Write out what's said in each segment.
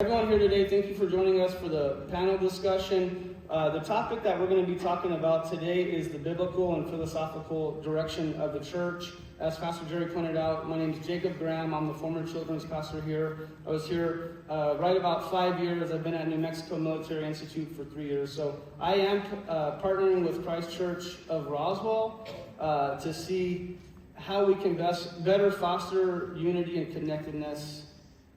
Everyone here today, thank you for joining us for the panel discussion. The topic that we're going to be talking about today is the biblical and philosophical direction of the church. As Pastor Jerry pointed out, my name is Jacob Graham. I'm the former children's pastor here. I was here right about 5 years. I've been at New Mexico Military Institute for 3 years. So I am partnering with Christ Church of Roswell to see how we can better foster unity and connectedness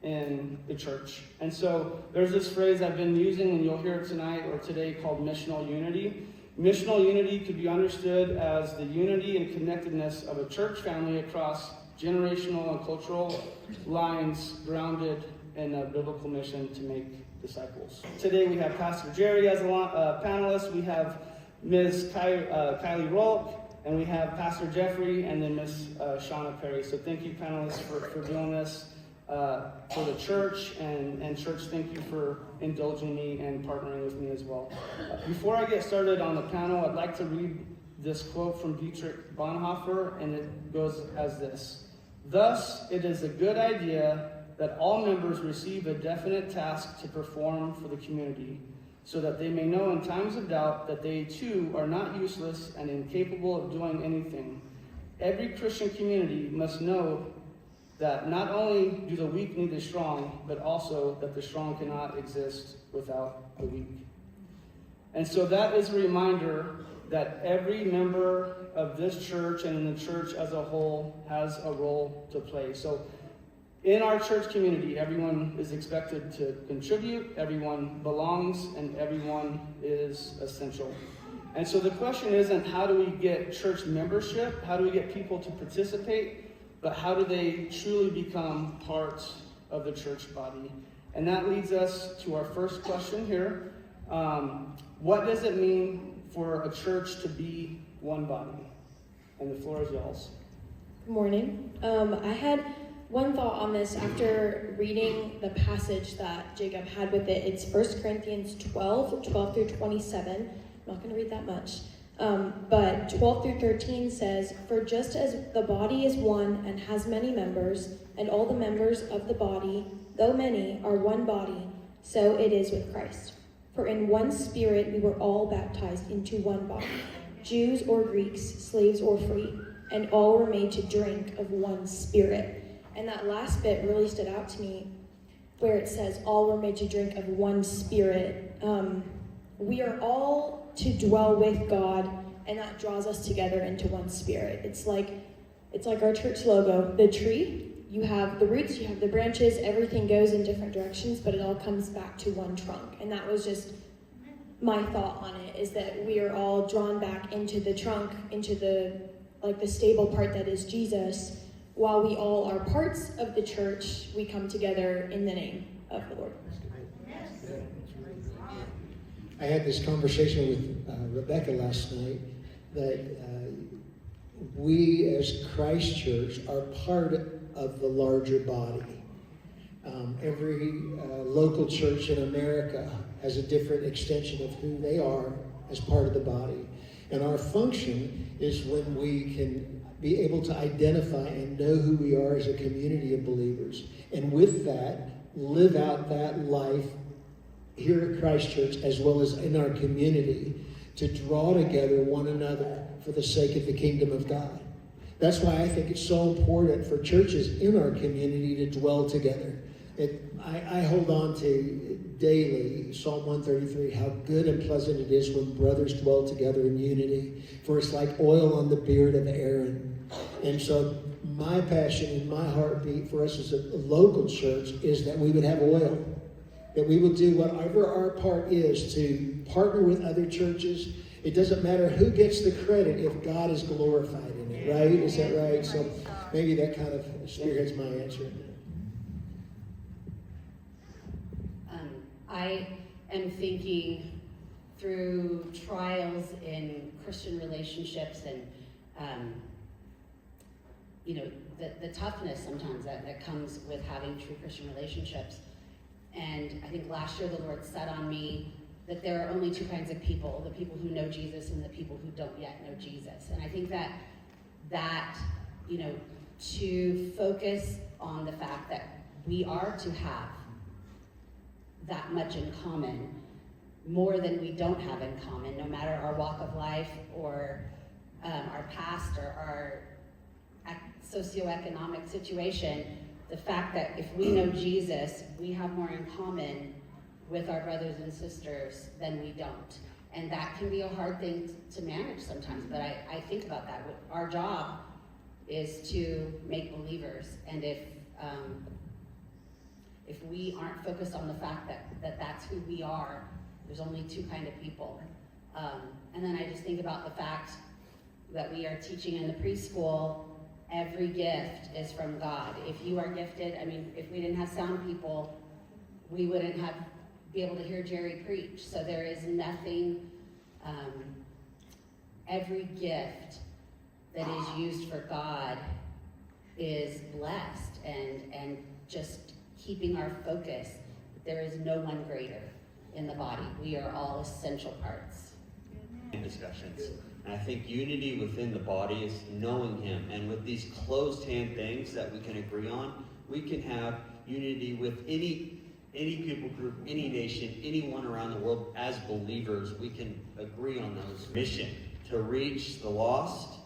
in the church. And so there's this phrase I've been using, and you'll hear it tonight or today, called missional unity. Missional unity could be understood as the unity and connectedness of a church family across generational and cultural lines, grounded in a biblical mission to make disciples. Today we have Pastor Jerry as a panelist, we have Ms. Kylie Rolk, and we have Pastor Jeffrey, and then Ms. Shauna Perry. So thank you, panelists, for doing this for the church, and church, thank you for indulging me and partnering with me as well. Before I get started on the panel, I'd like to read this quote from Dietrich Bonhoeffer, and it goes as this: "Thus, it is a good idea that all members receive a definite task to perform for the community, so that they may know in times of doubt that they too are not useless and incapable of doing anything. Every Christian community must know that not only do the weak need the strong, but also that the strong cannot exist without the weak." And so that is a reminder that every member of this church and in the church as a whole has a role to play. So in our church community, everyone is expected to contribute, everyone belongs, and everyone is essential. And so the question isn't how do we get church membership, how do we get people to participate, but how do they truly become parts of the church body? And that leads us to our first question here. What does it mean for a church to be one body? And the floor is y'all's. Good morning. I had one thought on this after reading the passage that Jacob had with it. It's 1 Corinthians 12 through 27. I'm not going to read that much. But 12 through 13 says, "For just as the body is one and has many members, and all the members of the body, though many, are one body, so it is with Christ. For in one Spirit we were all baptized into one body, Jews or Greeks, slaves or free, and all were made to drink of one Spirit." And that last bit really stood out to me, where it says, all were made to drink of one Spirit. We are all to dwell with God, and that draws us together into one Spirit. It's like our church logo, the tree. You have the roots, you have the branches, everything goes in different directions, but it all comes back to one trunk. And that was just my thought on it, is that we are all drawn back into the trunk, into the stable part that is Jesus. While we all are parts of the church, we come together in the name of the Lord. I had this conversation with Rebecca last night that we as Christ Church are part of the larger body. Every local church in America has a different extension of who they are as part of the body. And our function is when we can be able to identify and know who we are as a community of believers. And with that, live out that life here at Christ Church, as well as in our community, to draw together one another for the sake of the kingdom of God. That's why I think it's so important for churches in our community to dwell together. I hold on to daily Psalm 133, how good and pleasant it is when brothers dwell together in unity, for it's like oil on the beard of Aaron. And so my passion and my heartbeat for us as a local church is that we would have oil, that we will do whatever our part is to partner with other churches. It doesn't matter who gets the credit if God is glorified in it, right? Is that right? So maybe that kind of spearheads my answer. I am thinking through trials in Christian relationships and the toughness sometimes that comes with having true Christian relationships. And I think last year the Lord set on me that there are only two kinds of people: the people who know Jesus and the people who don't yet know Jesus. And I think that to focus on the fact that we are to have that much in common, more than we don't have in common, no matter our walk of life or our past or our socioeconomic situation. The fact that if we know Jesus, we have more in common with our brothers and sisters than we don't. And that can be a hard thing to manage sometimes, but I think about that. Our job is to make believers, and if we aren't focused on the fact that that's who we are, there's only two kind of people. And then I just think about the fact that we are teaching in the preschool, every gift is from God. If you are gifted, I mean, if we didn't have sound people, we wouldn't be able to hear Jerry preach. So there is nothing, every gift that is used for God is blessed, and just keeping our focus. There is no one greater in the body. We are all essential parts. Discussions. And I think unity within the body is knowing him. And with these closed hand things that we can agree on, we can have unity with any people group, any nation, anyone around the world. As believers, we can agree on those mission to reach the lost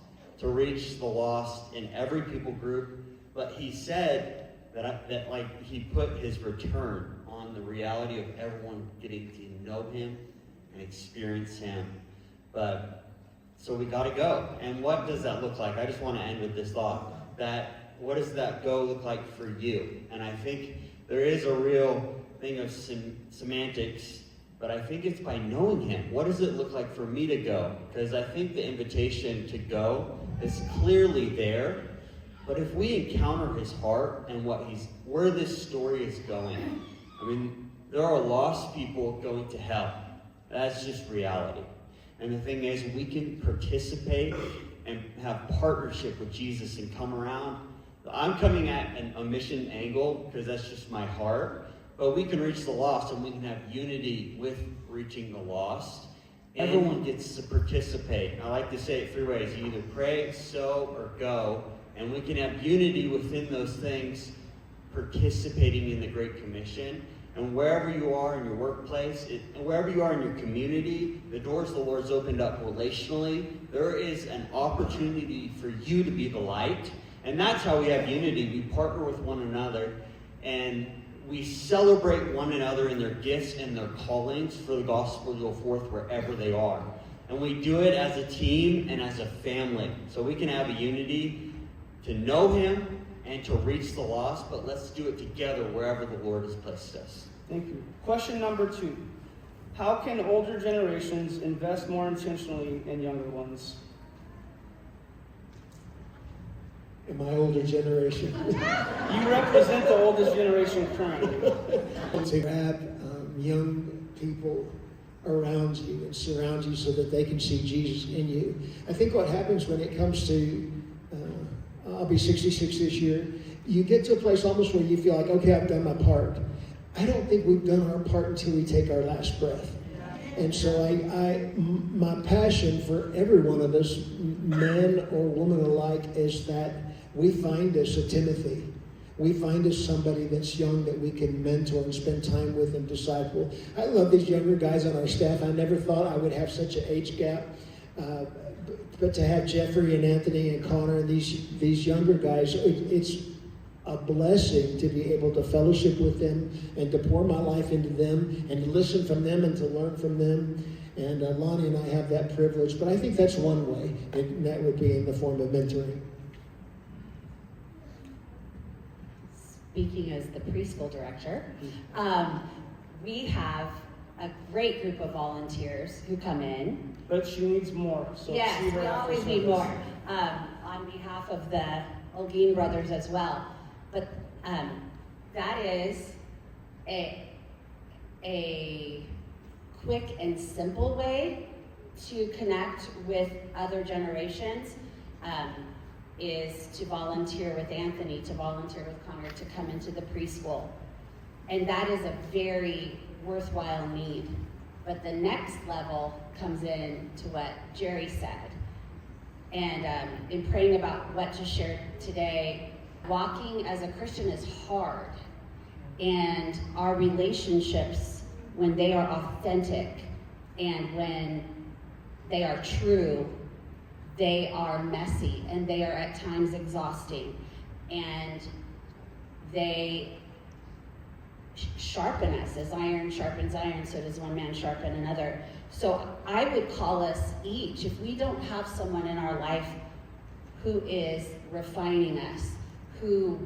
in every people group. But he said that like he put his return on the reality of everyone getting to know him and experience him. But so we got to go. And what does that look like? I just want to end with this thought. That what does that go look like for you? And I think there is a real thing of semantics, but I think it's by knowing him. What does it look like for me to go? Because I think the invitation to go is clearly there. But if we encounter his heart and where this story is going, I mean, there are lost people going to hell. That's just reality. And the thing is, we can participate and have partnership with Jesus and come around. I'm coming at a mission angle because that's just my heart. But we can reach the lost, and we can have unity with reaching the lost. Everyone gets to participate. I like to say it 3 ways. You either pray, sow, or go. And we can have unity within those things, participating in the Great Commission. And wherever you are in your workplace, and wherever you are in your community, the doors the Lord's opened up relationally. There is an opportunity for you to be the light. And that's how we have unity. We partner with one another, and we celebrate one another in their gifts and their callings for the gospel to go forth wherever they are. And we do it as a team and as a family. So we can have a unity to know him and to reach the lost, but let's do it together wherever the Lord has placed us. Thank you. Question number 2. How can older generations invest more intentionally in younger ones? In my older generation. You represent the oldest generation currently. To grab young people around you and surround you so that they can see Jesus in you. I think what happens when it comes to I'll be 66 this year. You get to a place almost where you feel like, okay, I've done my part. I don't think we've done our part until we take our last breath. And so my passion for every one of us, man or woman alike, is that we find us a Timothy. We find us somebody that's young that we can mentor and spend time with and disciple. I love these younger guys on our staff. I never thought I would have such an age gap. But to have Jeffrey and Anthony and Connor and these younger guys, it's a blessing to be able to fellowship with them and to pour my life into them and to listen from them and to learn from them. And Lonnie and I have that privilege. But I think that's one way, and that would be in the form of mentoring. Speaking as the preschool director, we have a great group of volunteers who come in. But she needs more. So Yes, see her we after always need service. more, on behalf of the Olguin brothers as well. But that is a quick and simple way to connect with other generations, is to volunteer with Anthony, to volunteer with Connor, to come into the preschool. And that is a very worthwhile need. But the next level comes in to what Jerry said. And in praying about what to share today, walking as a Christian is hard. And our relationships when they are authentic and when they are true, they are messy and they are at times exhausting, and they sharpen us. As iron sharpens iron, so does one man sharpen another. So I would call us each, if we don't have someone in our life who is refining us, who,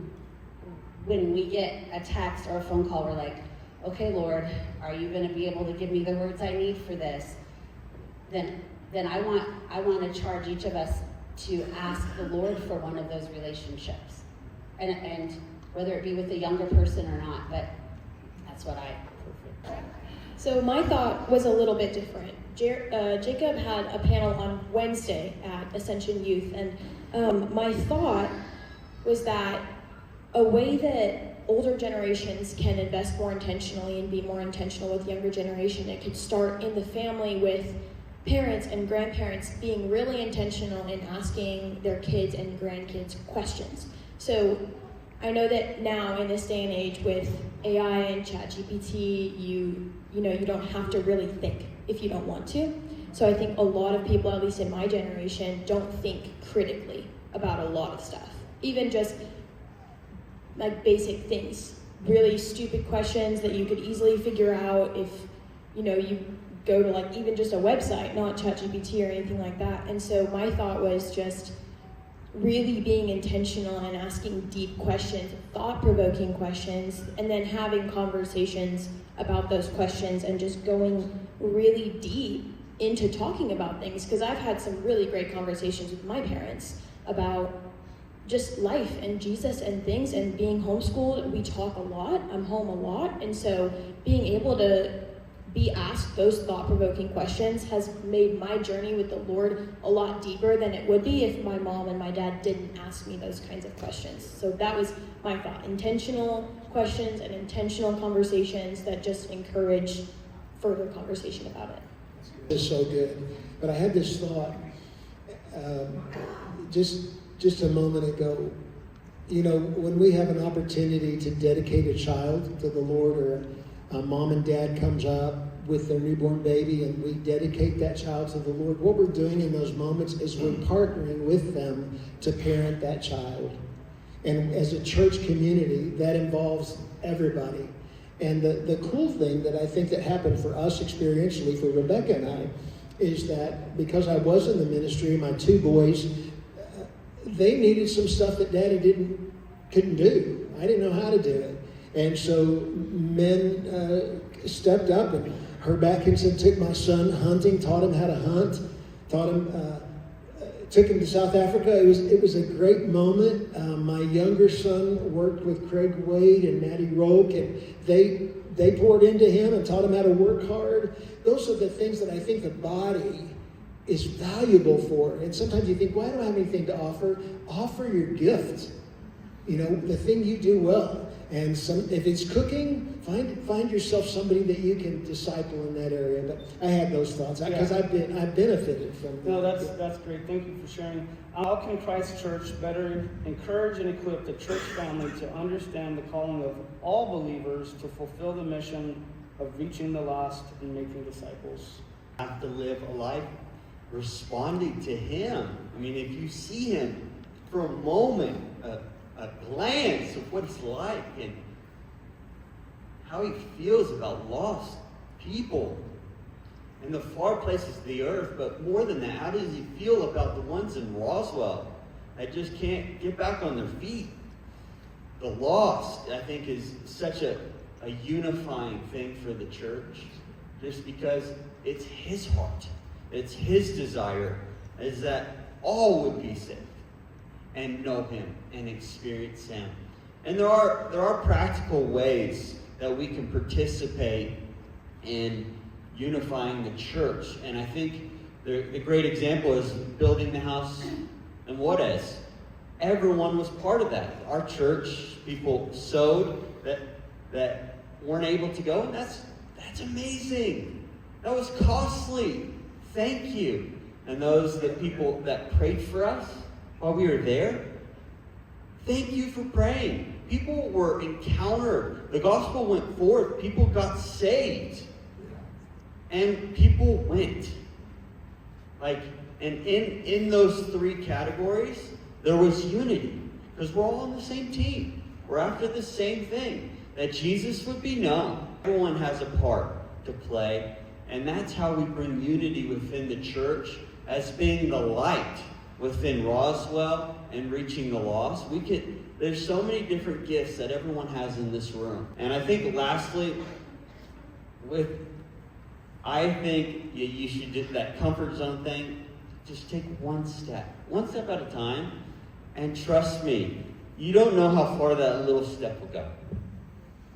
when we get a text or a phone call, we're like, okay, Lord, are you going to be able to give me the words I need for this? Then I want to charge each of us to ask the Lord for one of those relationships, and whether it be with a younger person or not. But that's what I. So my thought was a little bit different. Jacob had a panel on Wednesday at Ascension Youth, and my thought was that a way that older generations can invest more intentionally and be more intentional with younger generation, it could start in the family with parents and grandparents being really intentional in asking their kids and grandkids questions. So I know that now in this day and age with AI and ChatGPT, you don't have to really think if you don't want to. So I think a lot of people, at least in my generation, don't think critically about a lot of stuff. Even just like basic things, really stupid questions that you could easily figure out if you go to like even just a website, not ChatGPT or anything like that. And so my thought was just really being intentional and asking deep questions, thought-provoking questions, and then having conversations about those questions and just going really deep into talking about things. Because I've had some really great conversations with my parents about just life and Jesus and things, and being homeschooled, we talk a lot, I'm home a lot, and so being able to be asked those thought-provoking questions has made my journey with the Lord a lot deeper than it would be if my mom and my dad didn't ask me those kinds of questions. So that was my thought, intentional questions and intentional conversations that just encourage further conversation about it. It's so good. But I had this thought just a moment ago. When we have an opportunity to dedicate a child to the Lord, or a mom and dad comes up with their newborn baby and we dedicate that child to the Lord, what we're doing in those moments is we're partnering with them to parent that child. And as a church community, that involves everybody. And the cool thing that I think that happened for us experientially, for Rebecca and I, is that because I was in the ministry, my two boys, they needed some stuff that Daddy couldn't do. I didn't know how to do it. And so men stepped up, and Herb Atkinson took my son hunting, taught him how to hunt, took him to South Africa. It was a great moment. My younger son worked with Craig Wade and Maddie Roke, and they poured into him and taught him how to work hard. Those are the things that I think the body is valuable for. And sometimes you think, why don't I have anything to offer? Offer your gift. The thing you do well. And if it's cooking, find yourself somebody that you can disciple in that area. But I had those thoughts because I've benefited from that. No, that's great. Thank you for sharing. How can Christ Church better encourage and equip the church family to understand the calling of all believers to fulfill the mission of reaching the lost and making disciples? Have to live a life responding to Him. I mean, if you see Him for a moment, a glance of what He's like and how He feels about lost people in the far places of the earth, but more than that, how does He feel about the ones in Roswell that just can't get back on their feet? The lost, I think, is such a unifying thing for the church, just because it's His heart, it's His desire, is that all would be saved and know Him and experience Him. And there are practical ways that we can participate in unifying the church. And I think the great example is building the house in Juarez. Everyone was part of that. Our church, people sowed that weren't able to go, and that's amazing. That was costly. Thank you. And the people that prayed for us while we were there, thank you for praying. People were encountered. The gospel went forth. People got saved And people went. Like, and in those three categories, there was unity. Because we're all on the same team. We're after the same thing. That Jesus would be known. Everyone has a part to play. And that's how we bring unity within the church as being the light within Roswell and reaching the lost. There's so many different gifts that everyone has in this room. And I think lastly, I think you should do that comfort zone thing. Just take one step at a time, and trust me, you don't know how far that little step will go.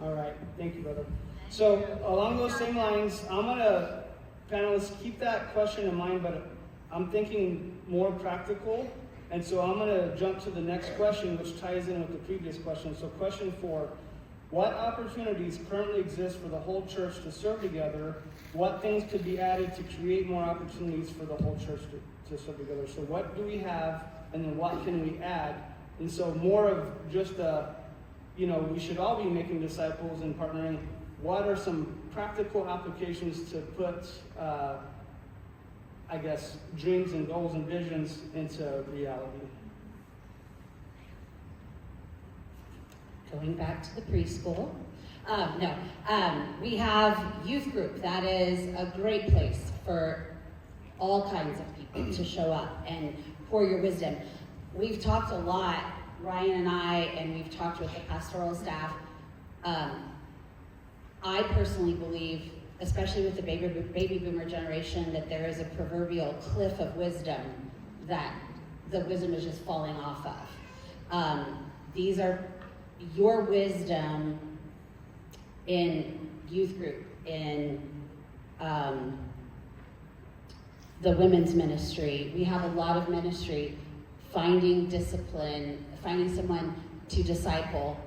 All right, thank you, brother. So along those same lines, I'm gonna, panelists, keep that question in mind, but I'm thinking more practical, and so I'm gonna jump to the next question, which ties in with the previous question. So question 4, what opportunities currently exist for the whole church to serve together? What things could be added to create more opportunities for the whole church to serve together? So what do we have, and then what can we add? And so more of just we should all be making disciples and partnering. What are some practical applications to put, dreams and goals and visions into reality? Going back to the preschool. We have youth group. That is a great place for all kinds of people to show up and pour your wisdom. We've talked a lot, Ryan and I, and we've talked with the pastoral staff. I personally believe, especially with the baby boomer generation, that there is a proverbial cliff of wisdom that the wisdom is just falling off of. These are your wisdom in youth group, in the women's ministry. We have a lot of ministry, finding discipline, finding someone to disciple.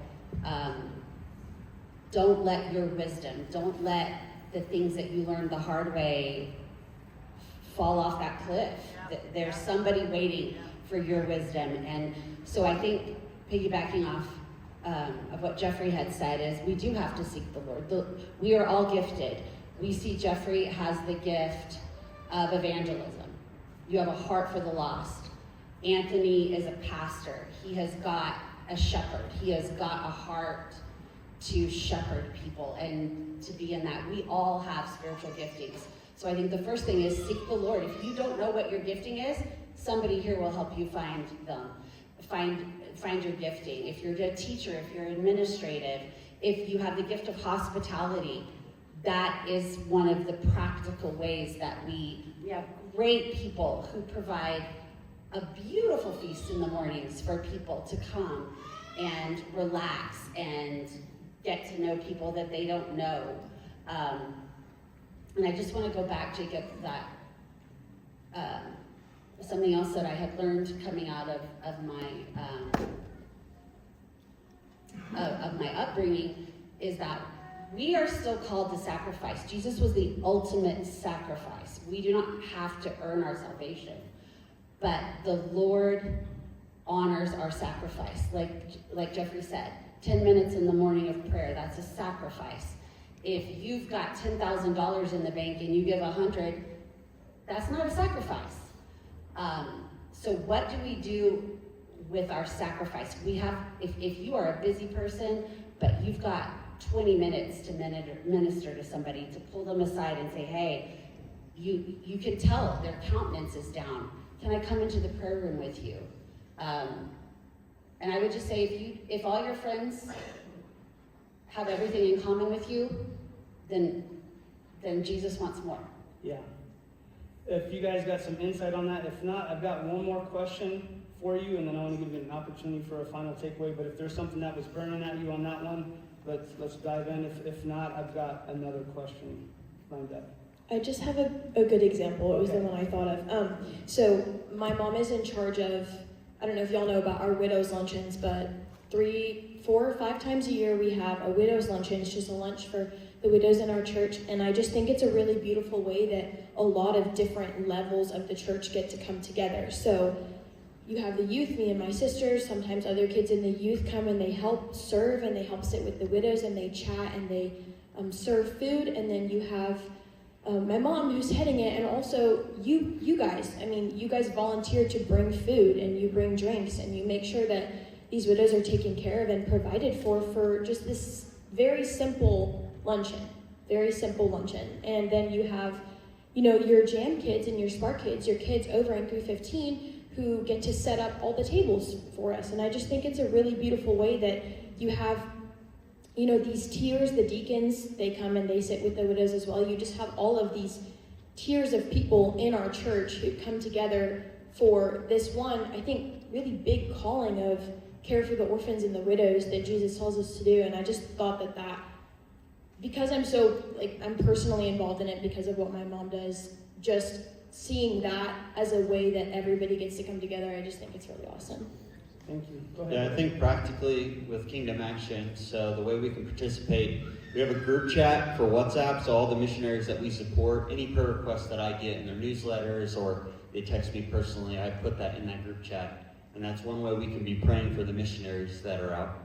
Don't let your wisdom, don't let the things that you learned the hard way fall off that cliff. There's somebody waiting for your wisdom. And so I think, piggybacking off of what Jeffrey had said, is we do have to seek the Lord. We are all gifted. We see Jeffrey has the gift of evangelism. You have a heart for the lost. Anthony is a pastor. He has got a shepherd. He has got a heart to shepherd people and to be in that. We all have spiritual giftings. So I think the first thing is seek the Lord. If you don't know what your gifting is, somebody here will help you find them. Find your gifting. If you're a teacher, if you're administrative, if you have the gift of hospitality, that is one of the practical ways that we have great people who provide a beautiful feast in the mornings for people to come and relax and get to know people that they don't know. And I just want to go back, Jacob, that something else that I had learned coming out of my upbringing is that we are still called to sacrifice. Jesus was the ultimate sacrifice. We do not have to earn our salvation, but the Lord honors our sacrifice. Like Jeffrey said, 10 minutes in the morning of prayer, that's a sacrifice. If you've got $10,000 in the bank and you give 100, that's not a sacrifice. So what do we do with our sacrifice? We have, if you are a busy person, but you've got 20 minutes to minister to somebody, to pull them aside and say, hey, you can tell their countenance is down. Can I come into the prayer room with you? And I would just say, if all your friends have everything in common with you, then Jesus wants more. Yeah. If you guys got some insight on that, if not, I've got one more question for you, and then I want to give you an opportunity for a final takeaway. But if there's something that was burning at you on that one, let's dive in. If not, I've got another question lined up. I just have a good example. It was the one I thought of. So my mom is in charge of, I don't know if y'all know about our widow's luncheons, but 3, 4, or 5 times a year we have a widow's luncheon. It's just a lunch for the widows in our church, and I just think it's a really beautiful way that a lot of different levels of the church get to come together. So you have the youth, me and my sisters, sometimes other kids in the youth come and they help serve and they help sit with the widows and they chat and they serve food, and then you have my mom who's heading it, and also you guys. I mean, you guys volunteer to bring food and you bring drinks and you make sure that these widows are taken care of and provided for just this very simple luncheon. And then you have, your jam kids and your spark kids, your kids over in 315 who get to set up all the tables for us. And I just think it's a really beautiful way that you have, these tiers, the deacons, they come and they sit with the widows as well. You just have all of these tiers of people in our church who come together for this one, I think, really big calling of care for the orphans and the widows that Jesus tells us to do. And I just thought that because I'm personally involved in it because of what my mom does, just seeing that as a way that everybody gets to come together, I just think it's really awesome. Thank you. Go ahead. Yeah, I think practically with Kingdom Action, so the way we can participate, we have a group chat for WhatsApp, so all the missionaries that we support, any prayer requests that I get in their newsletters or they text me personally, I put that in that group chat. And that's one way we can be praying for the missionaries that are out,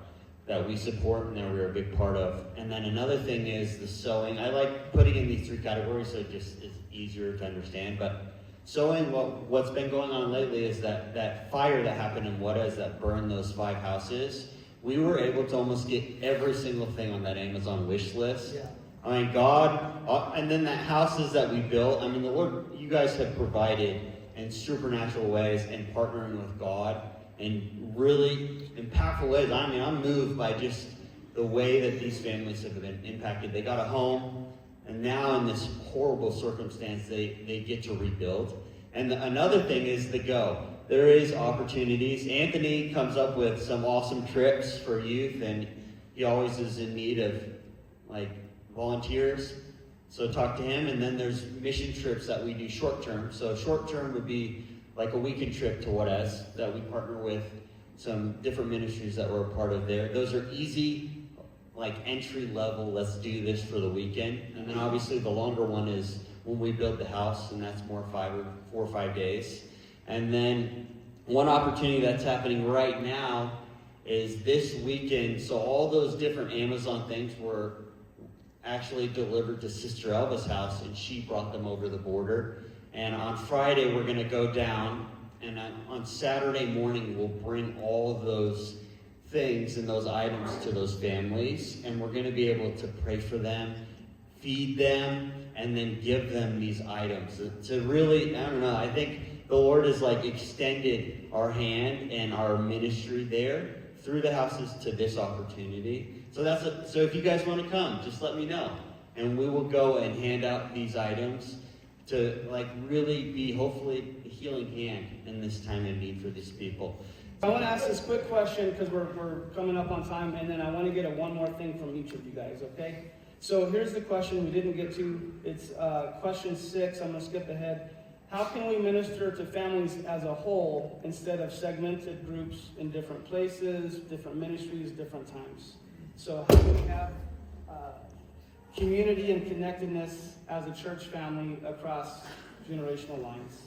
that we support and that we're a big part of. And then another thing is the sewing. I like putting in these 3 categories so it just is easier to understand, but sewing, what's been going on lately is that fire that happened in Juarez that burned those 5 houses, we were able to almost get every single thing on that Amazon wish list. Yeah. I mean, God, and then the houses that we built, I mean, the Lord, you guys have provided in supernatural ways and partnering with God in really impactful ways. I mean, I'm moved by just the way that these families have been impacted. They got a home, and now in this horrible circumstance, they get to rebuild. And another thing is the go. There is opportunities. Anthony comes up with some awesome trips for youth, and he always is in need of volunteers. So talk to him. And then there's mission trips that we do short term. So short term would be like a weekend trip to Juarez that we partner with some different ministries that we're a part of there. Those are easy, entry level, let's do this for the weekend. And then obviously the longer one is when we build the house, and that's more 4 or 5 days. And then one opportunity that's happening right now is this weekend. So all those different Amazon things were actually delivered to Sister Elva's house, and she brought them over the border. And on Friday, we're going to go down, and on Saturday morning, we'll bring all of those things and those items to those families, and we're going to be able to pray for them, feed them, and then give them these items. To really, I don't know, I think the Lord has extended our hand and our ministry there through the houses to this opportunity. So so if you guys want to come, just let me know, and we will go and hand out these items to really be hopefully a healing hand in this time of need for these people. I want to ask this quick question because we're coming up on time, and then I want to get one more thing from each of you guys, okay? So here's the question we didn't get to. It's question 6. I'm going to skip ahead. How can we minister to families as a whole instead of segmented groups in different places, different ministries, different times? So how can we have community and connectedness as a church family across generational lines?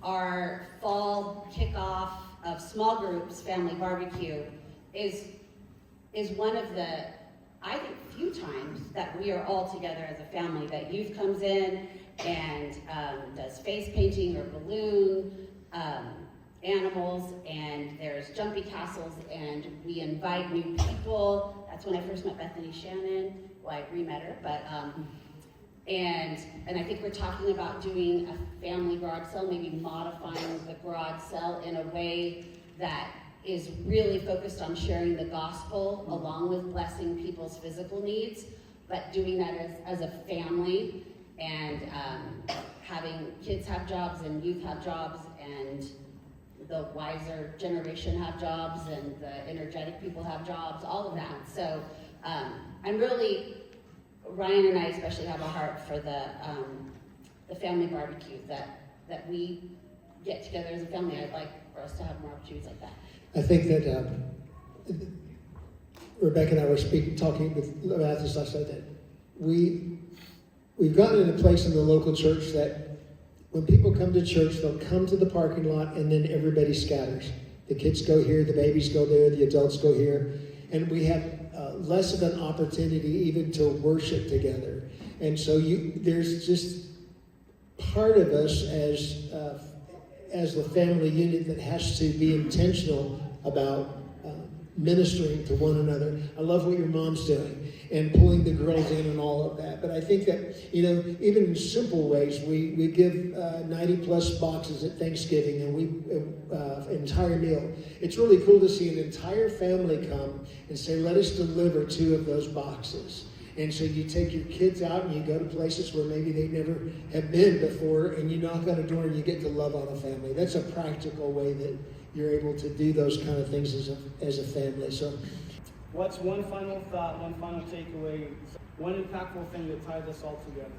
Our fall kickoff of small groups, family barbecue, is one of the, I think, few times that we are all together as a family, that youth comes in and does face painting or balloon animals, and there's jumpy castles, and we invite new people. That's when I first met Bethany Shannon. Well, I re-met her, but and I think we're talking about doing a family garage sale, maybe modifying the garage sale in a way that is really focused on sharing the gospel along with blessing people's physical needs, but doing that as a family, and having kids have jobs and youth have jobs and the wiser generation have jobs and the energetic people have jobs, all of that. So I'm really, Ryan and I especially have a heart for the family barbecue, that we get together as a family. I'd like for us to have more opportunities like that. I think that Rebecca and I were talking about this last night, that we've gotten in a place in the local church that when people come to church, they'll come to the parking lot and then everybody scatters. The kids go here, the babies go there, the adults go here. and we have less of an opportunity even to worship together. And so there's just part of us as the family unit that has to be intentional about ministering to one another. I love what your mom's doing and pulling the girls in and all of that. But I think that, even in simple ways, we give 90 plus boxes at Thanksgiving and entire meal. It's really cool to see an entire family come and say, let us deliver 2 of those boxes. And so you take your kids out and you go to places where maybe they never have been before, and you knock on a door and you get to love on a family. That's a practical way that you're able to do those kind of things as a family. So, what's one final thought, one final takeaway, one impactful thing that ties us all together?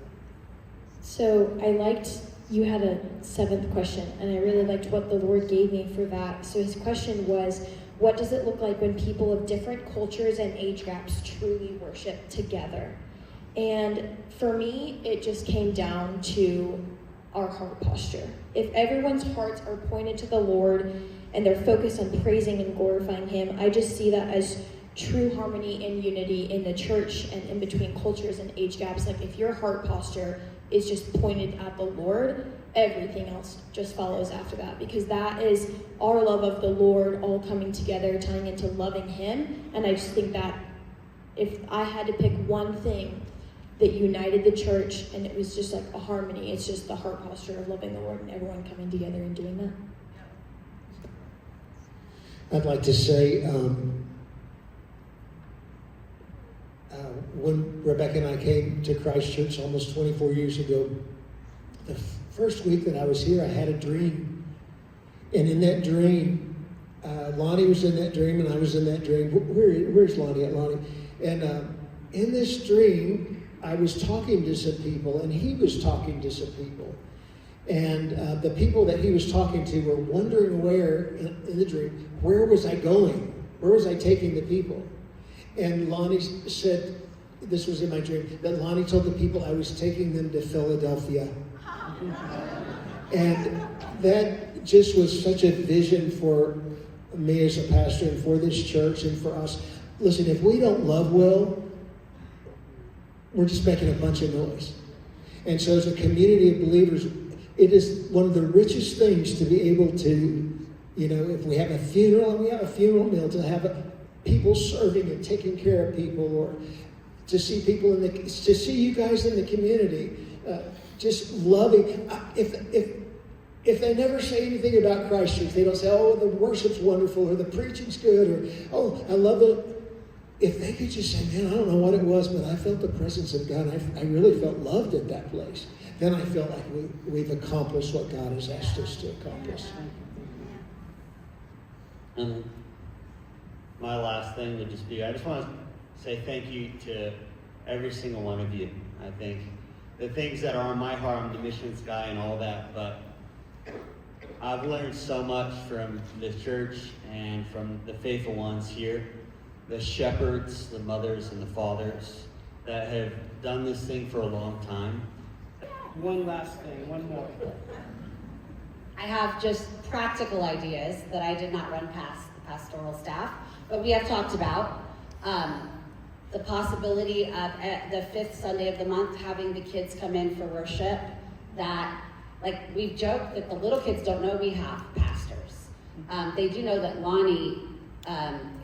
So I liked, you had a 7th question, and I really liked what the Lord gave me for that. So his question was, what does it look like when people of different cultures and age gaps truly worship together? And for me, it just came down to our heart posture. If everyone's hearts are pointed to the Lord and they're focused on praising and glorifying Him, I just see that as true harmony and unity in the church and in between cultures and age gaps. Like if your heart posture is just pointed at the Lord, everything else just follows after that, because that is our love of the Lord all coming together, tying into loving Him. And I just think that if I had to pick one thing that united the church and it was just like a harmony, it's just the heart posture of loving the Lord and everyone coming together and doing that. I'd like to say, when Rebecca and I came to Christ Church almost 24 years ago, the first week that I was here, I had a dream. And in that dream, Lonnie was in that dream and I was in that dream. Where's Lonnie at, Lonnie? And in this dream, I was talking to some people and he was talking to some people. And the people that he was talking to were wondering where, in the dream, where was I going? Where was I taking the people? And Lonnie said, this was in my dream, that Lonnie told the people I was taking them to Philadelphia. And that just was such a vision for me as a pastor and for this church and for us. Listen, if we don't love well, we're just making a bunch of noise. And so as a community of believers, it is one of the richest things to be able to, if we have a funeral and we have a funeral meal, to have people serving and taking care of people, or to see people to see you guys in the community, just loving. If they never say anything about Christ Church, they don't say, oh, the worship's wonderful, or the preaching's good, or, oh, I love it. If they could just say, man, I don't know what it was, but I felt the presence of God. I really felt loved at that place. Then I feel like we've accomplished what God has asked us to accomplish. And my last thing would just be, I just want to say thank you to every single one of you. I think the things that are on my heart, I'm the missions guy and all that, but I've learned so much from the church and from the faithful ones here, the shepherds, the mothers, and the fathers that have done this thing for a long time. One last thing, one more. I have just practical ideas that I did not run past the pastoral staff, but we have talked about the possibility of the 5th Sunday of the month having the kids come in for worship. That, like, we've joked that the little kids don't know we have pastors. They do know that Lonnie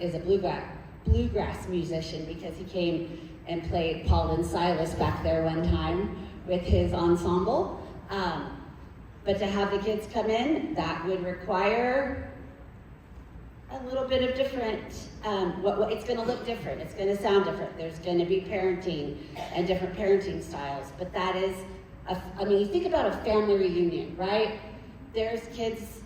is a bluegrass musician because he came and played Paul and Silas back there one time with his ensemble. But to have the kids come in, that would require a little bit of different, it's going to look different. It's going to sound different. There's going to be parenting and different parenting styles. But that is, you think about a family reunion, right? There's kids,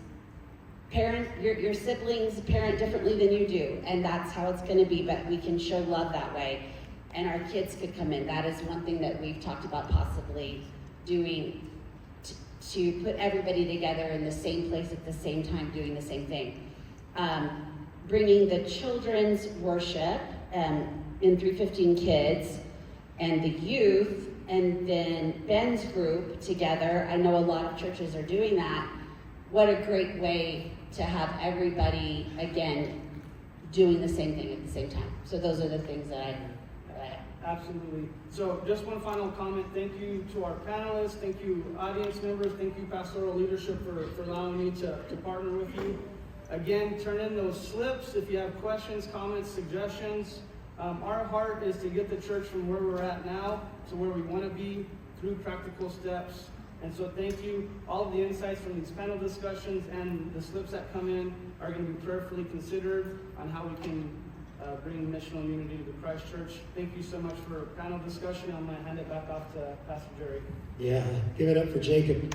your siblings parent differently than you do, and that's how it's going to be, but we can show love that way. And our kids could come in. That is one thing that we've talked about possibly doing, to put everybody together in the same place at the same time doing the same thing. Bringing the children's worship in 315 Kids and the youth and then Ben's group together. I know a lot of churches are doing that. What a great way to have everybody, again, doing the same thing at the same time. So those are the things that I Absolutely. So just one final comment. Thank you to our panelists. Thank you, audience members. Thank you, pastoral leadership, for allowing me to partner with you. Again, turn in those slips if you have questions, comments, suggestions. Our heart is to get the church from where we're at now to where we want to be through practical steps. And so thank you. All of the insights from these panel discussions and the slips that come in are going to be prayerfully considered on how we can bring missional unity to the Christ Church. Thank you so much for panel discussion. I'm going to hand it back off to Pastor Jerry. Yeah, give it up for Jacob.